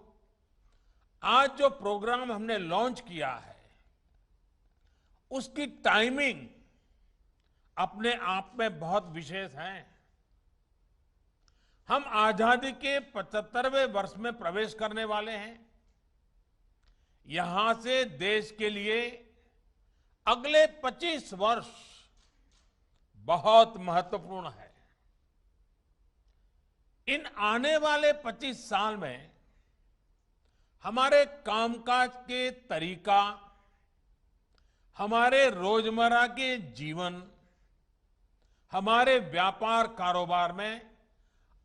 E: आज जो प्रोग्राम हमने लॉन्च किया है, उसकी टाइमिंग अपने आप में बहुत विशेष है। हम आजादी के 75वें वर्ष में प्रवेश करने वाले हैं। यहां से देश के लिए अगले 25 वर्ष बहुत महत्वपूर्ण है। इन आने वाले 25 साल में हमारे कामकाज के तरीका, हमारे रोजमर्रा के जीवन, हमारे व्यापार कारोबार में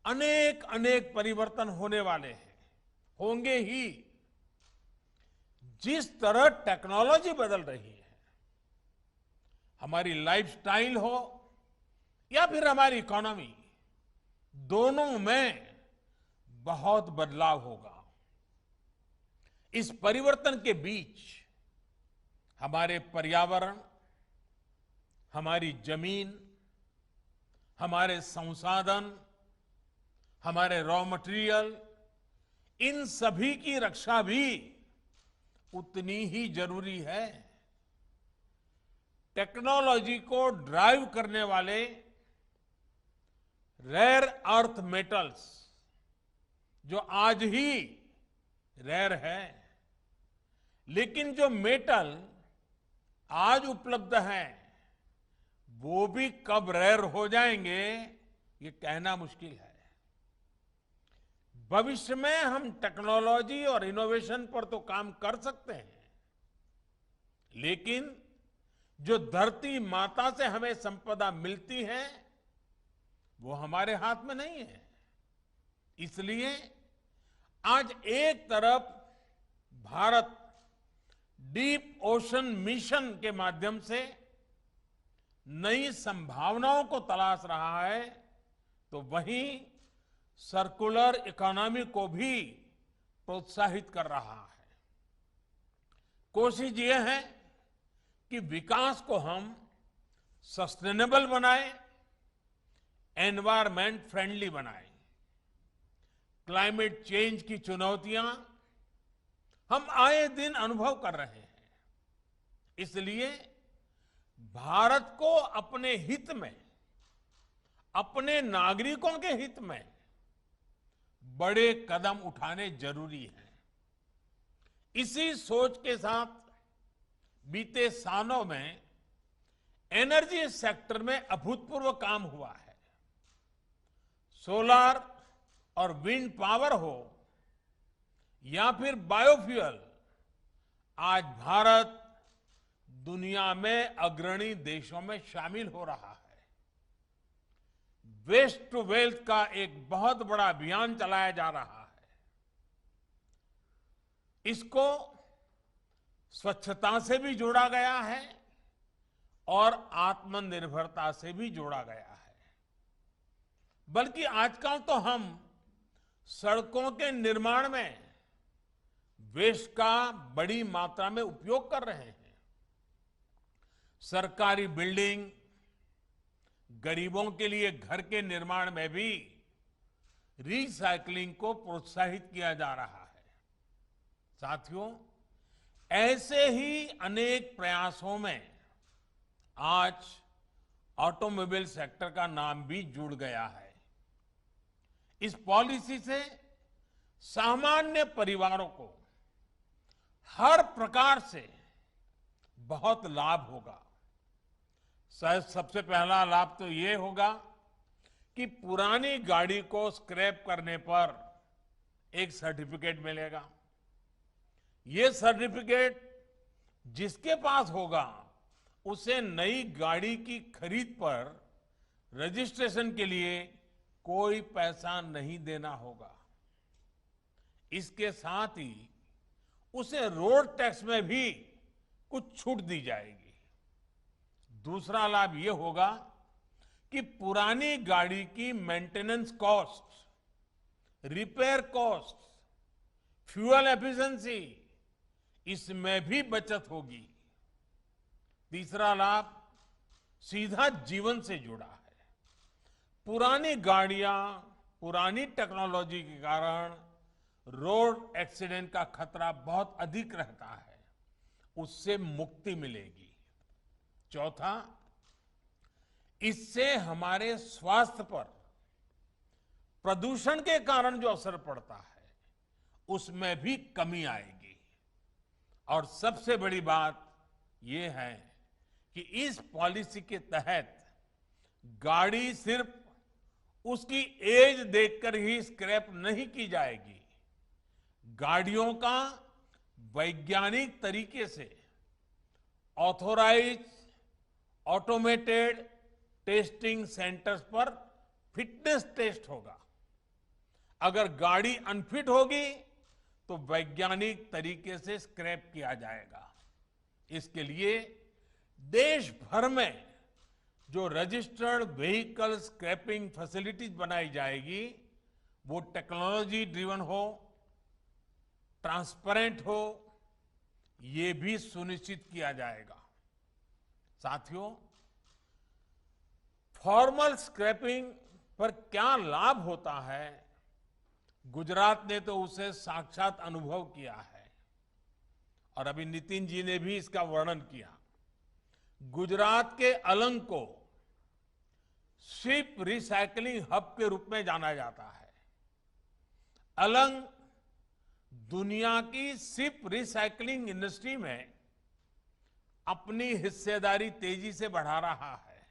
E: अनेक अनेक परिवर्तन होने वाले हैं, होंगे ही। जिस तरह टेक्नोलॉजी बदल रही है, हमारी लाइफस्टाइल हो या फिर हमारी इकोनॉमी, दोनों में बहुत बदलाव होगा। इस परिवर्तन के बीच हमारे पर्यावरण, हमारी जमीन, हमारे संसाधन, हमारे रॉ मटेरियल, इन सभी की रक्षा भी उतनी ही जरूरी है। टेक्नोलॉजी को ड्राइव करने वाले रेयर अर्थ मेटल्स, जो आज ही रेयर है, लेकिन जो मेटल आज उपलब्ध है वो भी कब रेयर हो जाएंगे ये कहना मुश्किल है। भविष्य में हम टेक्नोलॉजी और इनोवेशन पर तो काम कर सकते हैं, लेकिन जो धरती माता से हमें संपदा मिलती है वो हमारे हाथ में नहीं है। इसलिए आज एक तरफ भारत डीप ओशन मिशन के माध्यम से नई संभावनाओं को तलाश रहा है, तो वहीं सर्कुलर इकोनॉमी को भी प्रोत्साहित कर रहा है। कोशिश ये है कि विकास को हम सस्टेनेबल बनाएं, एनवायरमेंट फ्रेंडली बनाएं। क्लाइमेट चेंज की चुनौतियां हम आए दिन अनुभव कर रहे हैं। इसलिए भारत को अपने हित में, अपने नागरिकों के हित में बड़े कदम उठाने जरूरी हैं। इसी सोच के साथ बीते सालों में एनर्जी सेक्टर में अभूतपूर्व काम हुआ है। सोलर और विंड पावर हो या फिर बायोफ्यूल, आज भारत दुनिया में अग्रणी देशों में शामिल हो रहा है। वेस्ट टू वेल्थ का एक बहुत बड़ा अभियान चलाया जा रहा है। इसको स्वच्छता से भी जोड़ा गया है और आत्मनिर्भरता से भी जोड़ा गया है। बल्कि आजकल तो हम सड़कों के निर्माण में वेस्ट का बड़ी मात्रा में उपयोग कर रहे हैं। सरकारी बिल्डिंग, गरीबों के लिए घर के निर्माण में भी रिसाइकलिंग को प्रोत्साहित किया जा रहा है। साथियों, ऐसे ही अनेक प्रयासों में आज ऑटोमोबाइल सेक्टर का नाम भी जुड़ गया है। इस पॉलिसी से सामान्य परिवारों को हर प्रकार से बहुत लाभ होगा। सबसे पहला लाभ तो ये होगा कि पुरानी गाड़ी को स्क्रैप करने पर एक सर्टिफिकेट मिलेगा। ये सर्टिफिकेट जिसके पास होगा उसे नई गाड़ी की खरीद पर रजिस्ट्रेशन के लिए कोई पैसा नहीं देना होगा। इसके साथ ही उसे रोड टैक्स में भी कुछ छूट दी जाएगी। दूसरा लाभ यह होगा कि पुरानी गाड़ी की maintenance cost, repair cost, fuel efficiency, इसमें भी बचत होगी। तीसरा लाभ सीधा जीवन से जुड़ा है। पुरानी गाड़ियां, पुरानी टेक्नोलॉजी के कारण रोड एक्सीडेंट का खतरा बहुत अधिक रहता है, उससे मुक्ति मिलेगी। चौथा, इससे हमारे स्वास्थ्य पर प्रदूषण के कारण जो असर पड़ता है उसमें भी कमी आएगी। और सबसे बड़ी बात यह है कि इस पॉलिसी के तहत गाड़ी सिर्फ उसकी एज देखकर ही स्क्रैप नहीं की जाएगी। गाड़ियों का वैज्ञानिक तरीके से ऑथोराइज ऑटोमेटेड टेस्टिंग सेंटर्स पर फिटनेस टेस्ट होगा। अगर गाड़ी अनफिट होगी तो वैज्ञानिक तरीके से स्क्रैप किया जाएगा। इसके लिए देश भर में जो रजिस्टर्ड व्हीकल स्क्रैपिंग फैसिलिटीज बनाई जाएगी वो टेक्नोलॉजी ड्रिवन हो, ट्रांसपेरेंट हो, ये भी सुनिश्चित किया जाएगा। साथियों, फॉर्मल स्क्रैपिंग पर क्या लाभ होता है, गुजरात ने तो उसे साक्षात अनुभव किया है और अभी नितिन जी ने भी इसका वर्णन किया। गुजरात के अलंग को शिप रिसाइकलिंग हब के रूप में जाना जाता है। अलंग दुनिया की शिप रिसाइकलिंग इंडस्ट्री में अपनी हिस्सेदारी तेजी से बढ़ा रहा है।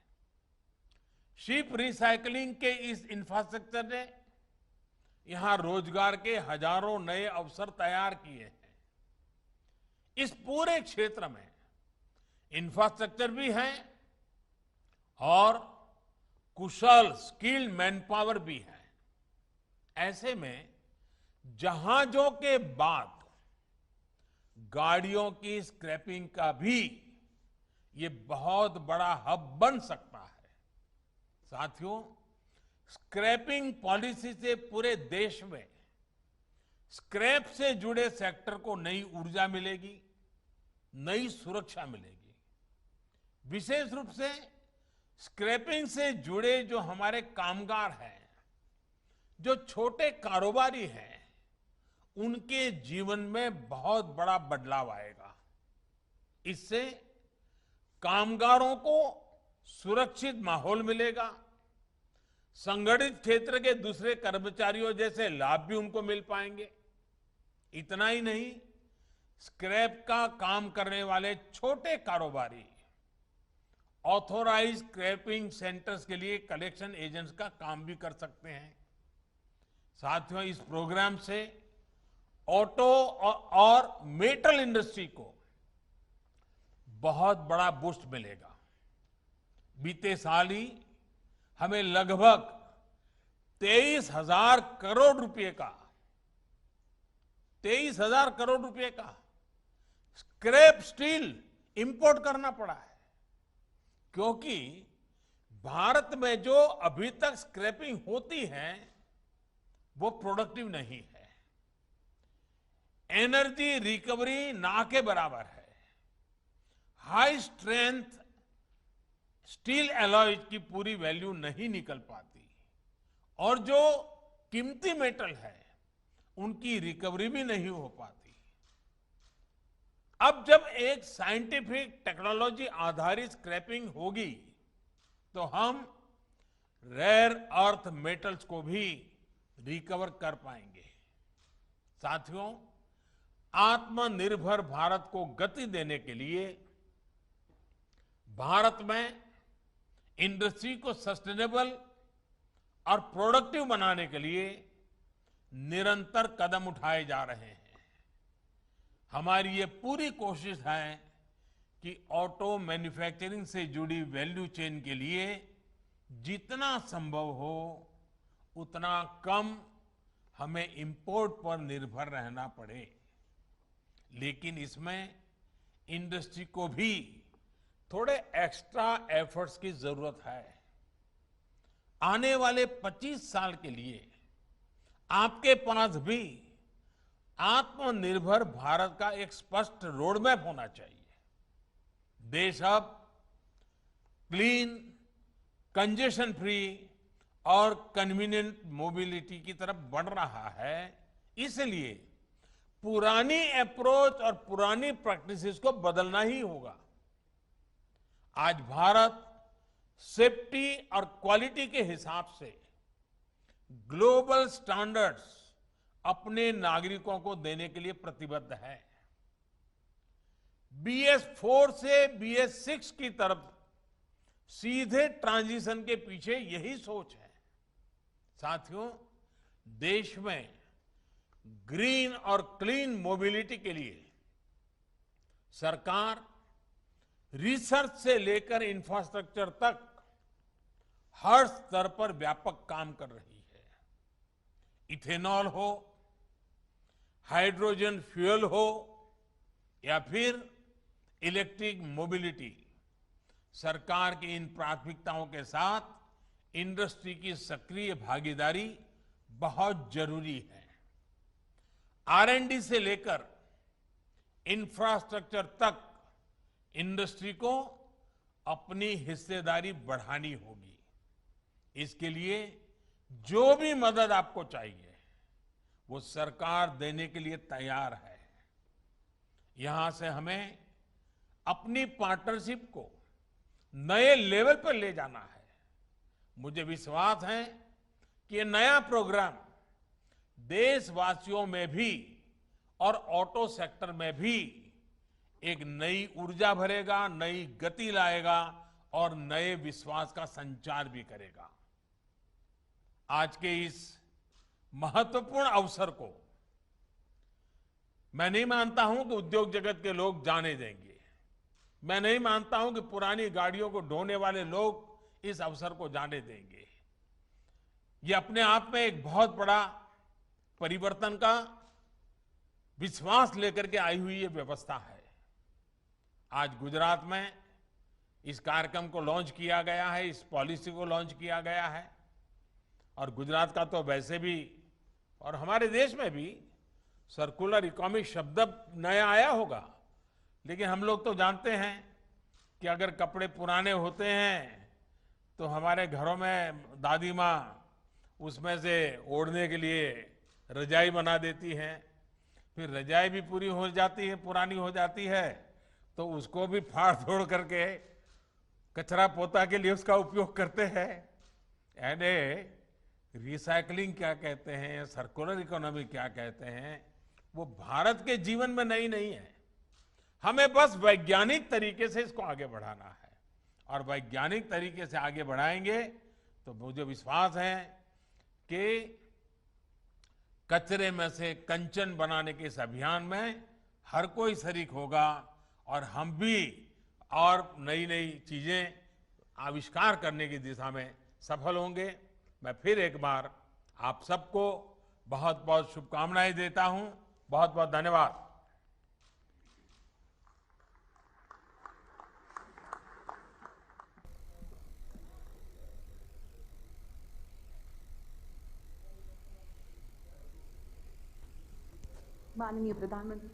E: शिप रिसाइकलिंग के इस इंफ्रास्ट्रक्चर ने यहां रोजगार के हजारों नए अवसर तैयार किए हैं। इस पूरे क्षेत्र में इंफ्रास्ट्रक्चर भी है और कुशल स्किल्ड मैनपावर भी है। ऐसे में जहाजों के बाद गाड़ियों की स्क्रैपिंग का भी ये बहुत बड़ा हब बन सकता है। साथियों, स्क्रैपिंग पॉलिसी से पूरे देश में स्क्रैप से जुड़े सेक्टर को नई ऊर्जा मिलेगी, नई सुरक्षा मिलेगी। विशेष रूप से स्क्रैपिंग से जुड़े जो हमारे कामगार हैं, जो छोटे कारोबारी हैं, उनके जीवन में बहुत बड़ा बदलाव आएगा। इससे कामगारों को सुरक्षित माहौल मिलेगा, संगठित क्षेत्र के दूसरे कर्मचारियों जैसे लाभ भी उनको मिल पाएंगे। इतना ही नहीं, स्क्रैप का काम करने वाले छोटे कारोबारी ऑथोराइज स्क्रैपिंग सेंटर्स के लिए कलेक्शन एजेंट्स का काम भी कर सकते हैं। साथियों, इस प्रोग्राम से ऑटो और मेटल इंडस्ट्री को बहुत बड़ा बूस्ट मिलेगा। बीते साल ही हमें लगभग 23,000 करोड़ रुपए का 23,000 करोड़ रुपए का स्क्रैप स्टील इंपोर्ट करना पड़ा है, क्योंकि भारत में जो अभी तक स्क्रैपिंग होती है वो प्रोडक्टिव नहीं है। एनर्जी रिकवरी ना के बराबर है। हाई स्ट्रेंथ स्टील एलॉयज की पूरी वैल्यू नहीं निकल पाती और जो कीमती मेटल है उनकी रिकवरी भी नहीं हो पाती। अब जब एक साइंटिफिक टेक्नोलॉजी आधारित स्क्रैपिंग होगी तो हम रेयर अर्थ मेटल्स को भी रिकवर कर पाएंगे। साथियों, आत्मनिर्भर भारत को गति देने के लिए भारत में इंडस्ट्री को सस्टेनेबल और प्रोडक्टिव बनाने के लिए निरंतर कदम उठाए जा रहे हैं। हमारी ये पूरी कोशिश है कि ऑटो मैन्युफैक्चरिंग से जुड़ी वैल्यू चेन के लिए जितना संभव हो उतना कम हमें इंपोर्ट पर निर्भर रहना पड़े। लेकिन इसमें इंडस्ट्री को भी थोड़े एक्स्ट्रा एफर्ट्स की जरूरत है। आने वाले 25 साल के लिए आपके पास भी आत्मनिर्भर भारत का एक स्पष्ट रोड मैप होना चाहिए। देश अब क्लीन, कंजेशन फ्री और कन्वीनियंट मोबिलिटी की तरफ बढ़ रहा है। इसलिए पुरानी अप्रोच और पुरानी प्रैक्टिसेस को बदलना ही होगा। आज भारत सेफ्टी और क्वालिटी के हिसाब से ग्लोबल स्टैंडर्ड्स अपने नागरिकों को देने के लिए प्रतिबद्ध है। BS4 से BS6 की तरफ सीधे ट्रांजिशन के पीछे यही सोच है। साथियों, देश में ग्रीन और क्लीन मोबिलिटी के लिए सरकार रिसर्च से लेकर इंफ्रास्ट्रक्चर तक हर स्तर पर व्यापक काम कर रही है। इथेनॉल हो, हाइड्रोजन फ्यूल हो या फिर इलेक्ट्रिक मोबिलिटी, सरकार की इन प्राथमिकताओं के साथ इंडस्ट्री की सक्रिय भागीदारी बहुत जरूरी है। R&D से लेकर इंफ्रास्ट्रक्चर तक इंडस्ट्री को अपनी हिस्सेदारी बढ़ानी होगी। इसके लिए जो भी मदद आपको चाहिए वो सरकार देने के लिए तैयार है। यहां से हमें अपनी पार्टनरशिप को नए लेवल पर ले जाना है। मुझे विश्वास है कि ये नया प्रोग्राम देशवासियों में भी और ऑटो सेक्टर में भी एक नई ऊर्जा भरेगा, नई गति लाएगा और नए विश्वास का संचार भी करेगा। आज के इस महत्वपूर्ण अवसर को मैं नहीं मानता हूं कि उद्योग जगत के लोग जाने देंगे। मैं नहीं मानता हूं कि पुरानी गाड़ियों को ढोने वाले लोग इस अवसर को जाने देंगे। ये अपने आप में एक बहुत बड़ा परिवर्तन का विश्वास लेकर के आई हुई ये व्यवस्था है। आज गुजरात में इस कार्यक्रम को लॉन्च किया गया है, इस पॉलिसी को लॉन्च किया गया है। और गुजरात का तो वैसे भी और हमारे देश में भी सर्कुलर इकोनॉमी शब्द नया आया होगा, लेकिन हम लोग तो जानते हैं कि अगर कपड़े पुराने होते हैं तो हमारे घरों में दादी माँ उसमें से ओढ़ने के लिए रजाई बना देती हैं। फिर रजाई भी पूरी हो जाती है, पुरानी हो जाती है, तो उसको भी फाड़ तोड़ करके कचरा पोता के लिए उसका उपयोग करते हैं। यानी रिसाइकलिंग क्या कहते हैं, सर्कुलर इकोनॉमी क्या कहते हैं, वो भारत के जीवन में नई नहीं है। हमें बस वैज्ञानिक तरीके से इसको आगे बढ़ाना है और वैज्ञानिक तरीके से आगे बढ़ाएंगे तो मुझे विश्वास है कि कचरे में से कंचन बनाने के इस अभियान में हर कोई शरीक होगा और हम भी और नई नई चीजें आविष्कार करने की दिशा में सफल होंगे। मैं फिर एक बार आप सबको बहुत बहुत शुभकामनाएं देता हूं। बहुत बहुत धन्यवाद।
A: माननीय प्रधानमंत्री